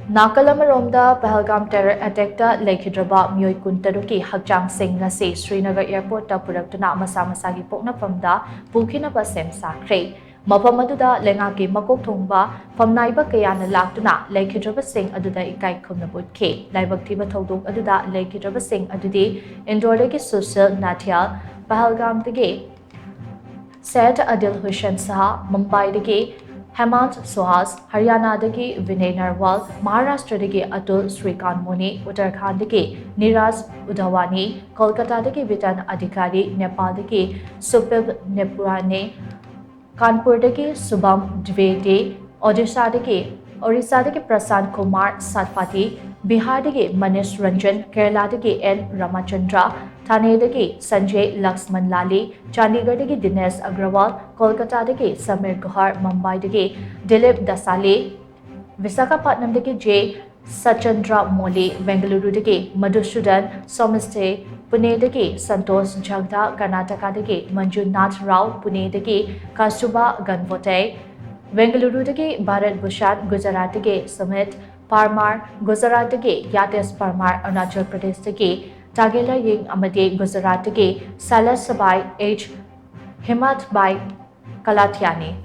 Nakalamoromda Pahalgam terror attack-ta leikhidraba miyoi kuntaruki hakjang sing ngasi Srinagar airport ta puraktuna masa-masagi poknafamda pukhinaba sem sakre. Mafam aduda lengaki makok thongba famnaiba kayana laktuna leikhidraba sing aduda ikai khumna butke. Laibak thiba thodok aduda leikhidraba sing adudi Indore-dagi Sushil Natyal Pahalgam dagi Said Adil Hussain Saha Mumbai-dagi Hemant Sohas, Haryana-dagi Vinay Narwal, Maharashtra-dagi Atul Srikant Muni, Uttarakhand-dagi Niraj Udhawani, Kolkata-dagi Vitan Adhikari, Nepal-dagi Supib Nepurane, Kanpur-dagi Subham Dwivedi, Odisha-dagi Prasad Kumar Satpati, Bihar-dagi Manish Ranjan, Kerala-dagi N. Ramachandra, Thane-dagi Sanjay Laxman Lali, Chandigarh-dagi Dinesh Agrawal, Kolkata-dagi Samir Guhar, Mumbai-dagi Dilip Dasali, Visakhapatnam-dagi J. Sachandra Moli, Bengaluru-dagi Madhusudan Somiste, Pune-dagi Santosh Jagda, Karnataka-dagi Manjunath Rao, Pune-dagi Kasturba Ganvote, Bengaluru-dagi Bharat Bhushan, Gujarat-dagi Sumit Parmar, Gujarat-dagi Yates Parmar, Arunachal Pradesh-dagi Tagela Ying amadi Gujarat-dagi Salas Sabai H. Himat Bai Kalatiani.